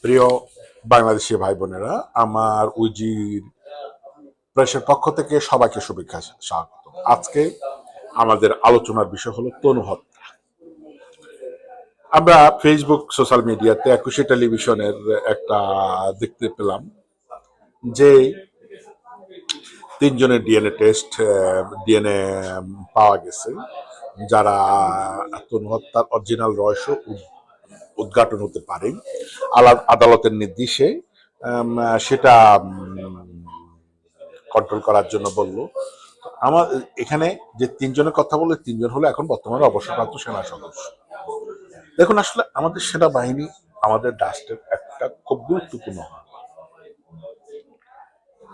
প্রিয় বাংলাদেশি ভাই বোনেরা, আমার উইজির প্রেসের পক্ষ থেকে সবাইকে শুভেচ্ছা স্বাগত। আজকে আমাদের আলোচনার বিষয় হলো তনু হত্যা। আমরা ফেসবুক সোশ্যাল মিডিয়াতে 21 টেলিভিশনের একটা দেখতে পেলাম যে তিনজনের ডিএনএ পাওয়া গেছে, যারা তনু হত্যার অরিজিনাল রহস্য উদ্ঘাটন হতে পারে আদালতের নির্দেশে। সেটা কন্ট্রোল করার জন্য বলল। আমার এখানে যে তিনজনের কথা বলে, তিনজন হলো এখন বর্তমানে অবসরপ্রাপ্ত সেনা সদস্য। দেখুন, আসলে আমাদের সেনাবাহিনী আমাদের রাষ্ট্রের একটা খুব গুরুত্বপূর্ণ।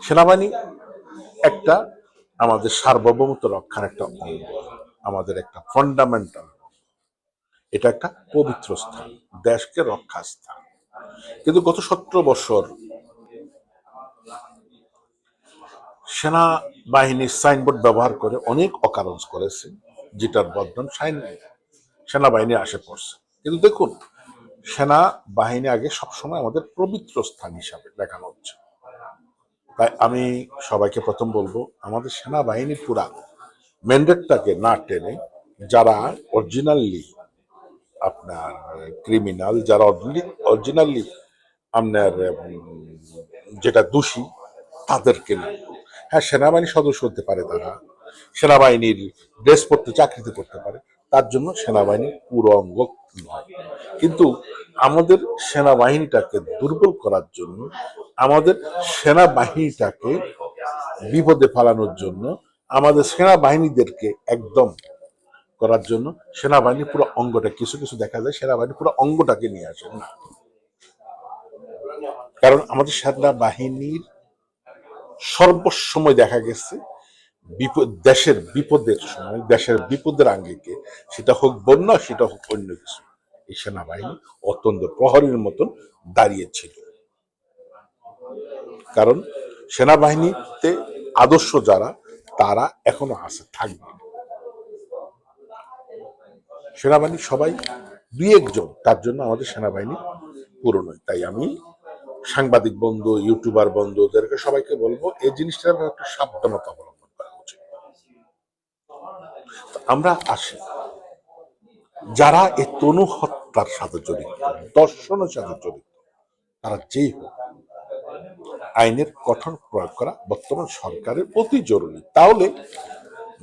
সেনাবাহিনী একটা আমাদের সার্বভৌমত্ব রক্ষার একটা অঙ্গ, আমাদের একটা ফান্ডামেন্টাল। এটা একটা পবিত্র স্থান, দেশকে রক্ষার স্থান। কিন্তু গত 17 বছর সেনাবাহিনীর সাইনবোর্ড ব্যবহার করে অনেক অকারণ করেছে, যেটার বদনাম সেনাবাহিনীর আসে পড়ছে। কিন্তু দেখুন, সেনাবাহিনী আগে সবসময় আমাদের পবিত্র স্থান হিসাবে দেখানো হচ্ছে। তাই আমি সবাইকে প্রথম বলবো, আমাদের সেনাবাহিনীর পুরা ম্যান্ডেটটাকে না টেনে, যারা অরিজিনালি আপনার ক্রিমিনাল, যারা অরিজিনালি আপনার যেটা দোষী, তাদেরকে না। হ্যাঁ, সেনাবাহিনীর সদস্য হতে পারে, তারা সেনাবাহিনীর ড্রেস পরতে, চাকরিতে করতে পারে, তার জন্য সেনাবাহিনী পুরো অঙ্গ নয়। কিন্তু আমাদের সেনাবাহিনীটাকে দুর্বল করার জন্য, আমাদের সেনাবাহিনীটাকে বিপদে ফেলানোর জন্য, আমাদের সেনাবাহিনীদেরকে একদম করার জন্য সেনাবাহিনী পুরো অঙ্গটা, কিছু কিছু দেখা যায় সেনাবাহিনী পুরো অঙ্গটাকে নিয়ে আসে না। কারণ আমাদের সেনাবাহিনীর সর্বসময় দেখা গেছে দেশের বিপদের সময়, দেশের বিপদের আঙ্গিকে, সেটা হোক বন্যা, সেটা হোক অন্য কিছু, এই সেনাবাহিনী অত্যন্ত প্রহরীর মতন দাঁড়িয়েছিল। কারণ সেনাবাহিনীতে আদর্শ যারা, তারা এখনো আছে, থাকবে। সেনাবাহিনী সবাই দুই একজন, তার জন্য আমাদের সেনাবাহিনী পুরো নয়। তাই আমি সাংবাদিক বন্ধু, ইউটিউবার বন্ধু, ওদেরকে সবাইকে বলবো, এই জিনিসটা একটু সাবধানতা অবলম্বন করা উচিত। আমরা আসি, যারা এই তনু হত্যার সাথে জড়িত, দর্শনের সাথে জড়িত, তারা যেই হোক, আইনের কঠোর প্রয়োগ করা বর্তমান সরকারের অতি জরুরি। তাহলে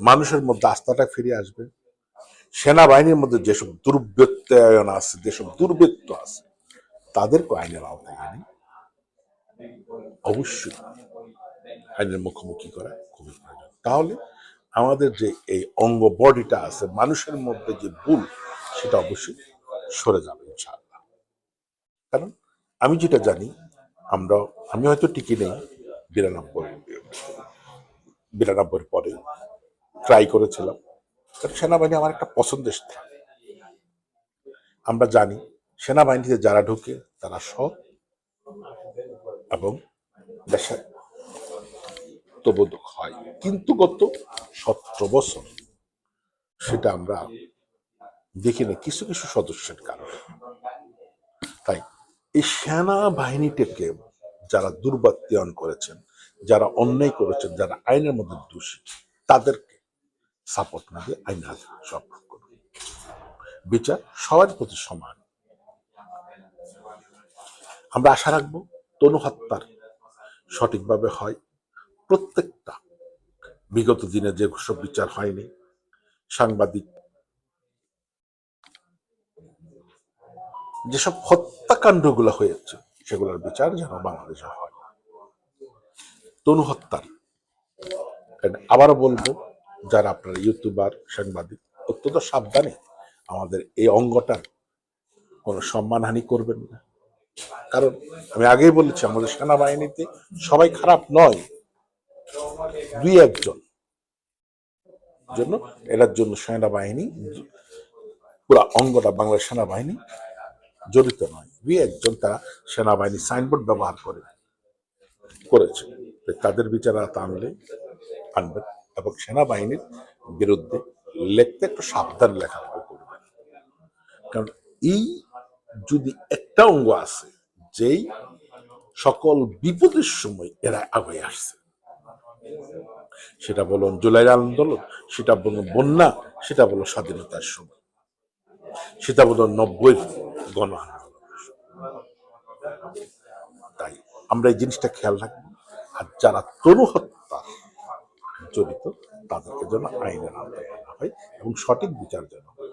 মানুষের মধ্যে আস্থাটা ফিরে আসবে। সেনাবাহিনীর মধ্যে যেসব দুর্বৃত্তায়ন আছে, যেসব দুর্বৃত্ত আছে, তাদেরকে আইনের আওতায় এনে অবশ্যই আইনের মুখোমুখি করা খুবই প্রয়োজন। তাহলে আমাদের যে এই অঙ্গ বডিটা আছে, মানুষের মধ্যে যে ভুল, সেটা অবশ্যই সরে যাবে ইনশাআল্লাহ। কারণ আমি যেটা জানি, আমি হয়তো টিকে নেই 92 পরে ট্রাই করেছিলাম। সেনাবাহিনী আমার একটা পছন্দের স্থান। আমরা জানি সেনাবাহিনীতে যারা ঢুকে তারা সৎ এবং দেশের তত্ত্ববোধক হয়। কিন্তু গত 17 বছর সেটা আমরা দেখিনি কিছু কিছু সদস্যের কারণে। তাই এই সেনাবাহিনীটাকে যারা দুর্বৃত্তায়ন করেছেন, যারা অন্যায় করেছেন, যারা আইনের মধ্যে দোষী, তাদেরকে সাপোর্ট না দিয়ে আইন হাতে সব করুন। বিচার সবার প্রতি সমান। আমরা আশা রাখবো তনু হত্যার সঠিকভাবে হয়। প্রত্যেকটা বিগত দিনে যে সব বিচার হয়নি, সাংবাদিক যেসব হত্যাকাণ্ডগুলো হয়েছে, সেগুলোর বিচার যেন বাংলাদেশে হয়। তনু হত্যার আবারও বলবো, যারা আপনারা ইউটিউবার, সাংবাদিক, অত্যন্ত সাবধানে আমাদের এই অঙ্গটার কোনো সম্মানহানি করবেন না। কারণ আমি আগেই বলেছি, আমাদের সেনাবাহিনীতে সবাই খারাপ নয়, দুই একজন জন্য, এটার জন্য সেনাবাহিনী পুরো অঙ্গটা, বাংলাদেশ সেনাবাহিনী জড়িত নয়। দুই একজন তারা সেনাবাহিনী সাইনবোর্ড ব্যবহার করেছে, তাদের বিচার আনলে আনবেন, এবং সেনাবাহিনীর বিরুদ্ধে লিখতে একটু সাবধান লেখালেখি করবেন। কারণ এই যদি একটা অঙ্গ আছে যেই সকল বিপদের সময় এরা আগে আসছে, সেটা বলুন জুলাই আন্দোলন, সেটা বলুন বন্যা, সেটা বলুন স্বাধীনতার সময়, সেটা বলুন 90-এর গণ আন্দোলন। তাই আমরা এই জিনিসটা খেয়াল রাখবো, আর যারা তরু হত্যা জড়িত তাদেরকে যেন আইনের আওতায় আনা হয় এবং সঠিক বিচার যেন হয়।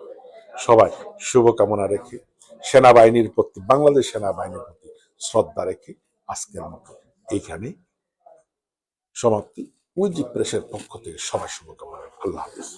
সবাই শুভকামনা রেখে সেনাবাহিনীর প্রতি, বাংলাদেশ সেনাবাহিনীর প্রতি শ্রদ্ধা রেখে আজকের মতো এইখানে সমাপ্তি। উইজি প্রেসের পক্ষ থেকে সবাই শুভকামনা। আল্লাহ হাফিজ।